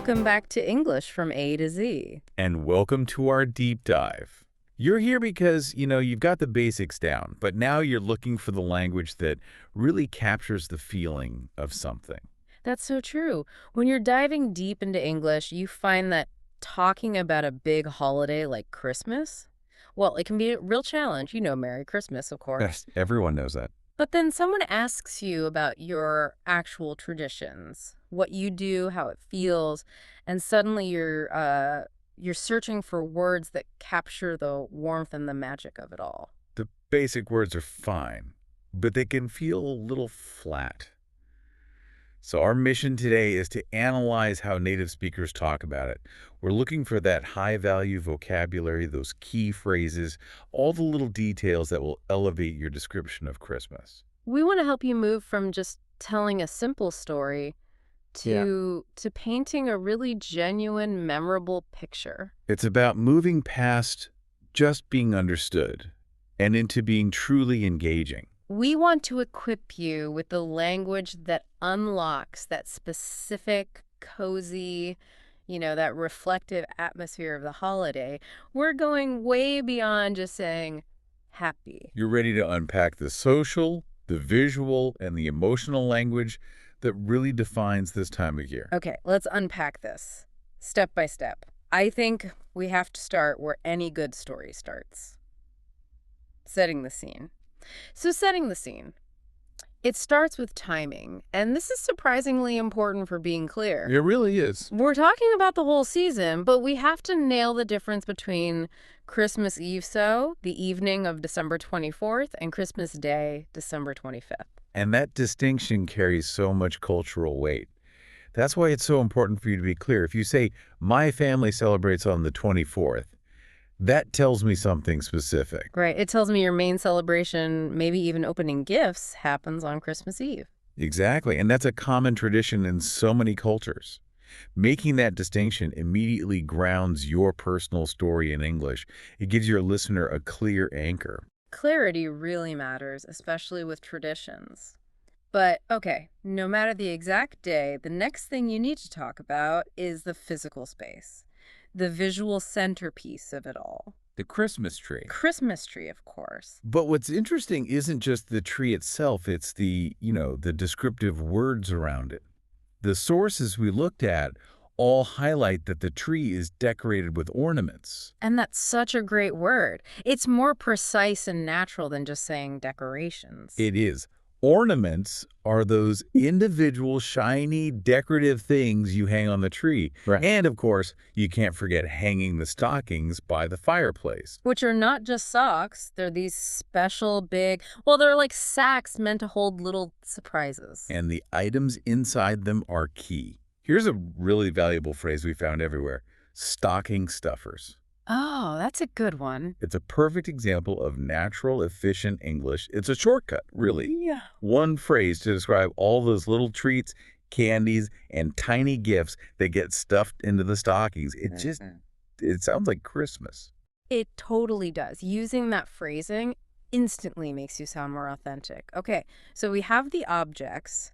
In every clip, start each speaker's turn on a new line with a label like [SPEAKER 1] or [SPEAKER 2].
[SPEAKER 1] Welcome back to English from A to Z.
[SPEAKER 2] And welcome to our deep dive. You're here because, you've got the basics down, but now you're looking for the language that really captures the feeling of something.
[SPEAKER 1] That's so true. When you're diving deep into English, you find that talking about a big holiday like Christmas, well, it can be a real challenge. Merry Christmas, of course.
[SPEAKER 2] Yes, everyone knows that.
[SPEAKER 1] But then someone asks you about your actual traditions, what you do, how it feels, and suddenly you're searching for words that capture the warmth and the magic of it all.
[SPEAKER 2] The basic words are fine, but they can feel a little flat. So our mission today is to analyze how native speakers talk about it. We're looking for that high-value vocabulary, those key phrases, all the little details that will elevate your description of Christmas.
[SPEAKER 1] We want to help you move from just telling a simple story to painting a really genuine, memorable picture.
[SPEAKER 2] It's about moving past just being understood and into being truly engaging.
[SPEAKER 1] We want to equip you with the language that unlocks that specific, cozy, that reflective atmosphere of the holiday. We're going way beyond just saying happy.
[SPEAKER 2] You're ready to unpack the social, the visual, and the emotional language that really defines this time of year.
[SPEAKER 1] Okay, let's unpack this step by step. I think we have to start where any good story starts. Setting the scene. So setting the scene. It starts with timing, and this is surprisingly important for being clear.
[SPEAKER 2] It really is.
[SPEAKER 1] We're talking about the whole season, but we have to nail the difference between Christmas Eve, the evening of December 24th, and Christmas Day, December 25th.
[SPEAKER 2] And that distinction carries so much cultural weight. That's why it's so important for you to be clear. If you say, my family celebrates on the 24th, that tells me something specific.
[SPEAKER 1] Right. It tells me your main celebration, maybe even opening gifts, happens on Christmas Eve.
[SPEAKER 2] Exactly. And that's a common tradition in so many cultures. Making that distinction immediately grounds your personal story in English. It gives your listener a clear anchor.
[SPEAKER 1] Clarity really matters, especially with traditions. But, okay, no matter the exact day, the next thing you need to talk about is the physical space. The visual centerpiece of it all.
[SPEAKER 2] The Christmas tree.
[SPEAKER 1] Christmas tree, of course.
[SPEAKER 2] But what's interesting isn't just the tree itself, it's the descriptive words around it. The sources we looked at all highlight that the tree is decorated with ornaments.
[SPEAKER 1] And that's such a great word. It's more precise and natural than just saying decorations.
[SPEAKER 2] It is. Ornaments are those individual, shiny, decorative things you hang on the tree.
[SPEAKER 1] Right.
[SPEAKER 2] And, of course, you can't forget hanging the stockings by the fireplace.
[SPEAKER 1] Which are not just socks. They're these special big, they're like sacks meant to hold little surprises.
[SPEAKER 2] And the items inside them are key. Here's a really valuable phrase we found everywhere: stocking stuffers.
[SPEAKER 1] Oh, that's a good one.
[SPEAKER 2] It's a perfect example of natural, efficient English. It's a shortcut, really.
[SPEAKER 1] Yeah.
[SPEAKER 2] One phrase to describe all those little treats, candies, and tiny gifts that get stuffed into the stockings. It sounds like Christmas.
[SPEAKER 1] It totally does. Using that phrasing instantly makes you sound more authentic. Okay, so we have the objects.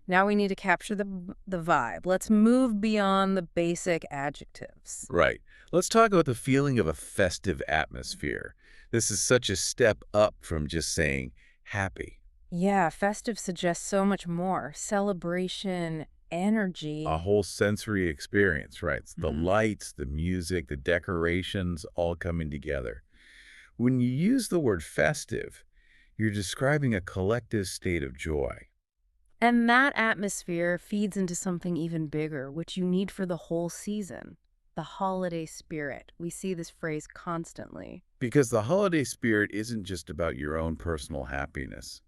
[SPEAKER 1] Now we need to capture the vibe. Let's move beyond the basic adjectives.
[SPEAKER 2] Right. Let's talk about the feeling of a festive atmosphere. This is such a step up from just saying happy.
[SPEAKER 1] Yeah, festive suggests so much more. Celebration, energy.
[SPEAKER 2] A whole sensory experience, right? It's the lights, the music, the decorations all coming together. When you use the word festive, you're describing a collective state of joy.
[SPEAKER 1] And that atmosphere feeds into something even bigger, which you need for the whole season. The holiday spirit. We see this phrase constantly.
[SPEAKER 2] Because the holiday spirit isn't just about your own personal happiness.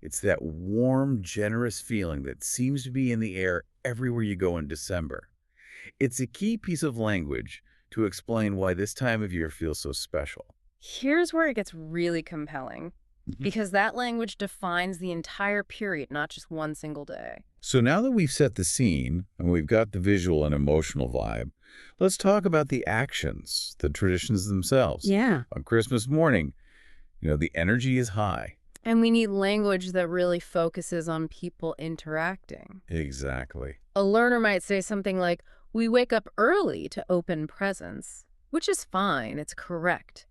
[SPEAKER 2] It's that warm, generous feeling that seems to be in the air everywhere you go in December. It's a key piece of language to explain why this time of year feels so special.
[SPEAKER 1] Here's where it gets really compelling. Because that language defines the entire period, not just one single day.
[SPEAKER 2] So now that we've set the scene and we've got the visual and emotional vibe, let's talk about the actions, the traditions themselves.
[SPEAKER 1] Yeah.
[SPEAKER 2] On Christmas morning, the energy is high.
[SPEAKER 1] And we need language that really focuses on people interacting.
[SPEAKER 2] Exactly.
[SPEAKER 1] A learner might say something like, We wake up early to open presents, which is fine, it's correct.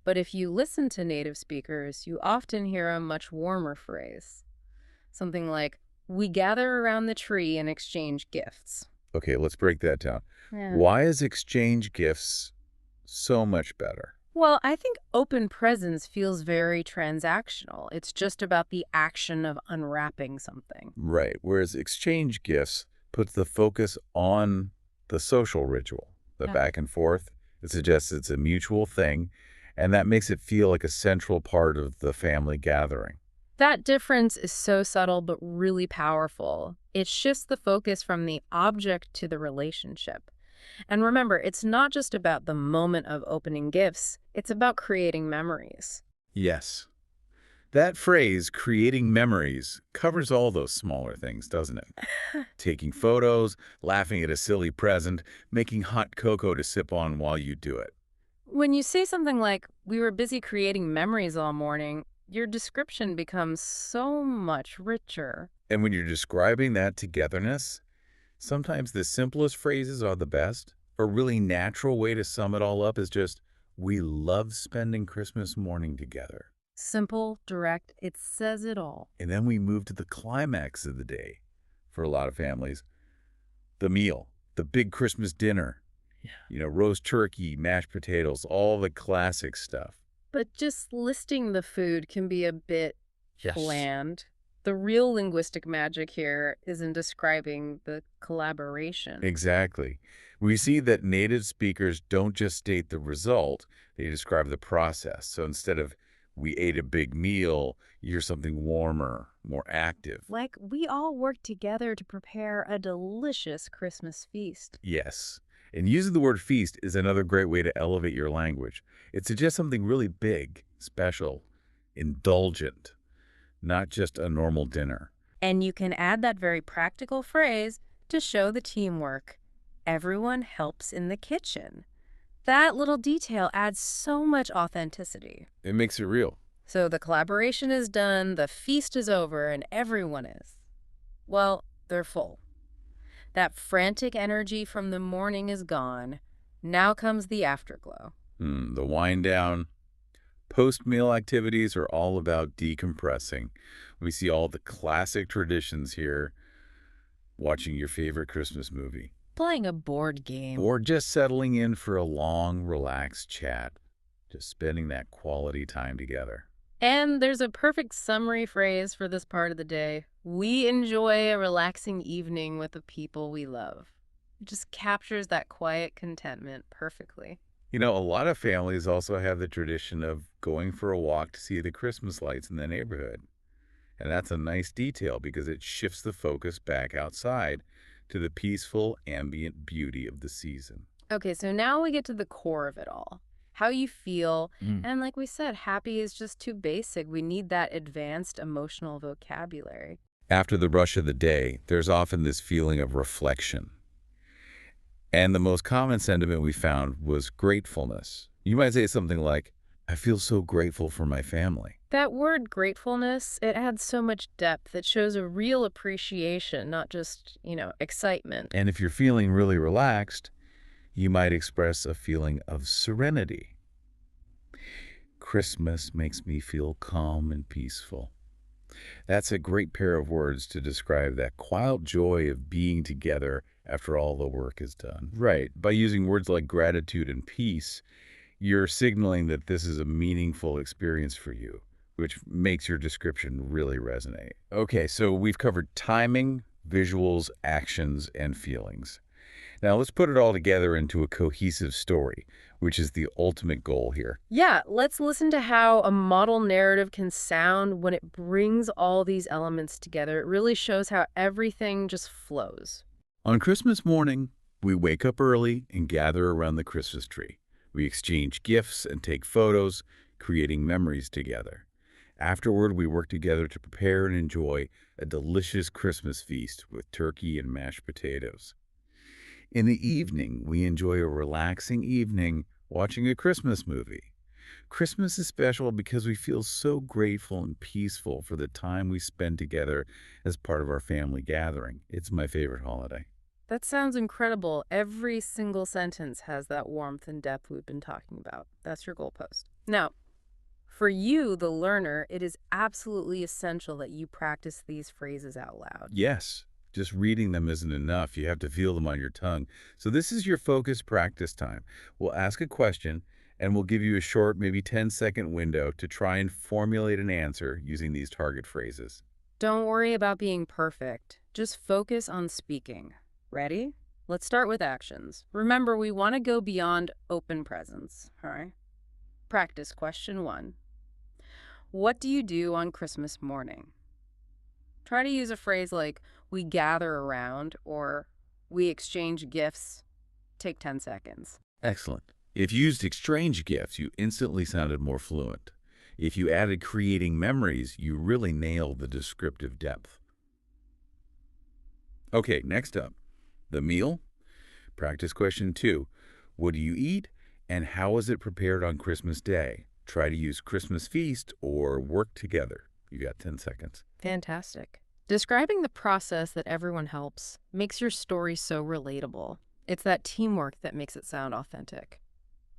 [SPEAKER 1] But if you listen to native speakers, you often hear a much warmer phrase. Something like, we gather around the tree and exchange gifts.
[SPEAKER 2] Okay, let's break that down.
[SPEAKER 1] Yeah.
[SPEAKER 2] Why is exchange gifts so much better?
[SPEAKER 1] Well, I think open presents feels very transactional. It's just about the action of unwrapping something.
[SPEAKER 2] Right, whereas exchange gifts puts the focus on the social ritual, the
[SPEAKER 1] Yeah.
[SPEAKER 2] back and forth. It suggests it's a mutual thing, and that makes it feel like a central part of the family gathering.
[SPEAKER 1] That difference is so subtle but really powerful. It shifts the focus from the object to the relationship. And remember, it's not just about the moment of opening gifts, it's about creating memories.
[SPEAKER 2] Yes. That phrase, creating memories, covers all those smaller things, doesn't it? Taking photos, laughing at a silly present, making hot cocoa to sip on while you do it.
[SPEAKER 1] When you say something like, we were busy creating memories all morning, your description becomes so much richer.
[SPEAKER 2] And when you're describing that togetherness, sometimes the simplest phrases are the best. A really natural way to sum it all up is just, we love spending Christmas morning together.
[SPEAKER 1] Simple, direct, it says it all.
[SPEAKER 2] And then we move to the climax of the day for a lot of families, the meal, the big Christmas dinner. Roast turkey, mashed potatoes, all the classic stuff.
[SPEAKER 1] But just listing the food can be a bit
[SPEAKER 2] Yes.
[SPEAKER 1] bland. The real linguistic magic here is in describing the collaboration.
[SPEAKER 2] Exactly. We see that native speakers don't just state the result, they describe the process. So instead of, we ate a big meal, you hear something warmer, more active.
[SPEAKER 1] Like, we all worked together to prepare a delicious Christmas feast.
[SPEAKER 2] Yes. And using the word feast is another great way to elevate your language. It suggests something really big, special, indulgent, not just a normal dinner.
[SPEAKER 1] And you can add that very practical phrase to show the teamwork. Everyone helps in the kitchen. That little detail adds so much authenticity.
[SPEAKER 2] It makes it real.
[SPEAKER 1] So the collaboration is done, the feast is over, and everyone is, well, they're full. That frantic energy from the morning is gone. Now comes the afterglow.
[SPEAKER 2] The wind down. Post-meal activities are all about decompressing. We see all the classic traditions here, watching your favorite Christmas movie.
[SPEAKER 1] Playing a board game.
[SPEAKER 2] Or just settling in for a long, relaxed chat. Just spending that quality time together.
[SPEAKER 1] And there's a perfect summary phrase for this part of the day. We enjoy a relaxing evening with the people we love. It just captures that quiet contentment perfectly.
[SPEAKER 2] A lot of families also have the tradition of going for a walk to see the Christmas lights in the neighborhood. And that's a nice detail because it shifts the focus back outside to the peaceful, ambient beauty of the season.
[SPEAKER 1] Okay, so now we get to the core of it all. How you feel.
[SPEAKER 2] Mm.
[SPEAKER 1] And like we said, happy is just too basic. We need that advanced emotional vocabulary.
[SPEAKER 2] After the rush of the day, there's often this feeling of reflection. And the most common sentiment we found was gratefulness. You might say something like, I feel so grateful for my family.
[SPEAKER 1] That word gratefulness, it adds so much depth. It shows a real appreciation, not just, excitement.
[SPEAKER 2] And if you're feeling really relaxed, you might express a feeling of serenity. Christmas makes me feel calm and peaceful. That's a great pair of words to describe that quiet joy of being together after all the work is done. Right. By using words like gratitude and peace, you're signaling that this is a meaningful experience for you, which makes your description really resonate. Okay, so we've covered timing, visuals, actions, and feelings. Now let's put it all together into a cohesive story, which is the ultimate goal here.
[SPEAKER 1] Yeah, let's listen to how a model narrative can sound when it brings all these elements together. It really shows how everything just flows.
[SPEAKER 2] On Christmas morning, we wake up early and gather around the Christmas tree. We exchange gifts and take photos, creating memories together. Afterward, we work together to prepare and enjoy a delicious Christmas feast with turkey and mashed potatoes. In the evening, we enjoy a relaxing evening watching a Christmas movie. Christmas is special because we feel so grateful and peaceful for the time we spend together as part of our family gathering. It's my favorite holiday.
[SPEAKER 1] That sounds incredible. Every single sentence has that warmth and depth we've been talking about. That's your goalpost. Now, for you, the learner, it is absolutely essential that you practice these phrases out loud.
[SPEAKER 2] Yes, just reading them isn't enough. You have to feel them on your tongue. So this is your focused practice time. We'll ask a question, and we'll give you a short, maybe 10-second window to try and formulate an answer using these target phrases.
[SPEAKER 1] Don't worry about being perfect. Just focus on speaking. Ready? Let's start with actions. Remember, we want to go beyond open presents, all right? Practice question 1. What do you do on Christmas morning? Try to use a phrase like, we gather around, or we exchange gifts. Take 10 seconds.
[SPEAKER 2] Excellent. If you used exchange gifts, you instantly sounded more fluent. If you added creating memories, you really nailed the descriptive depth. Okay, next up, the meal. Practice question 2. What do you eat, and how is it prepared on Christmas Day? Try to use Christmas feast or work together. You got 10 seconds.
[SPEAKER 1] Fantastic. Describing the process that everyone helps makes your story so relatable. It's that teamwork that makes it sound authentic.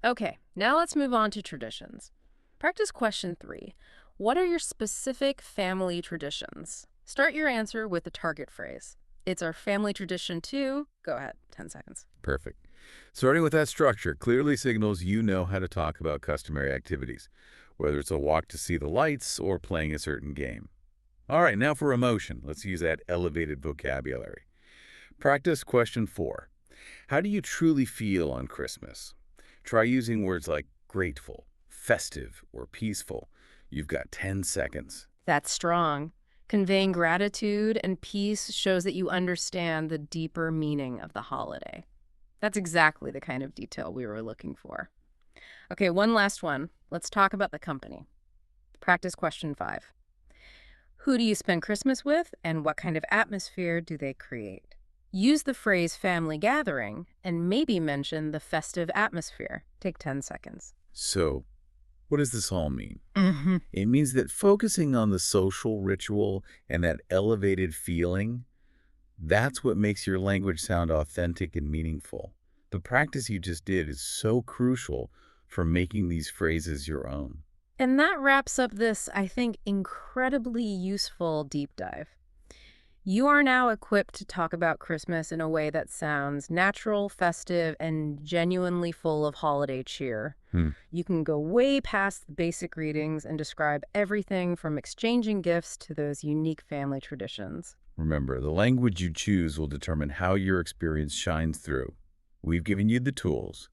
[SPEAKER 1] Okay, now let's move on to traditions. Practice question 3. What are your specific family traditions? Start your answer with the target phrase. It's our family tradition too. Go ahead, 10 seconds.
[SPEAKER 2] Perfect. Starting with that structure clearly signals you know how to talk about customary activities, whether it's a walk to see the lights or playing a certain game. All right, now for emotion. Let's use that elevated vocabulary. Practice question 4. How do you truly feel on Christmas? Try using words like grateful, festive, or peaceful. You've got 10 seconds.
[SPEAKER 1] That's strong. Conveying gratitude and peace shows that you understand the deeper meaning of the holiday. That's exactly the kind of detail we were looking for. Okay, one last one. Let's talk about the company. Practice question 5. Who do you spend Christmas with, and what kind of atmosphere do they create? Use the phrase family gathering and maybe mention the festive atmosphere. Take 10 seconds.
[SPEAKER 2] So, what does this all mean?
[SPEAKER 1] Mm-hmm.
[SPEAKER 2] It means that focusing on the social ritual and that elevated feeling, that's what makes your language sound authentic and meaningful. The practice you just did is so crucial for making these phrases your own.
[SPEAKER 1] And that wraps up this, I think, incredibly useful deep dive. You are now equipped to talk about Christmas in a way that sounds natural, festive, and genuinely full of holiday cheer. You can go way past the basic greetings and describe everything from exchanging gifts to those unique family traditions.
[SPEAKER 2] Remember, the language you choose will determine how your experience shines through. We've given you the tools.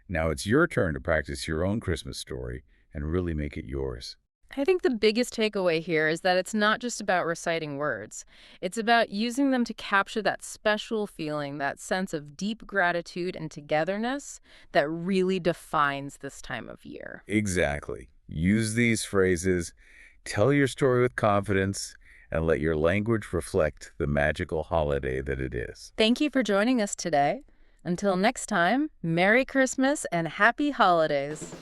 [SPEAKER 2] Now it's your turn to practice your own Christmas story and really make it yours.
[SPEAKER 1] I think the biggest takeaway here is that it's not just about reciting words. It's about using them to capture that special feeling, that sense of deep gratitude and togetherness that really defines this time of year.
[SPEAKER 2] Exactly. Use these phrases, tell your story with confidence, and let your language reflect the magical holiday that it is.
[SPEAKER 1] Thank you for joining us today. Until next time, Merry Christmas and Happy Holidays.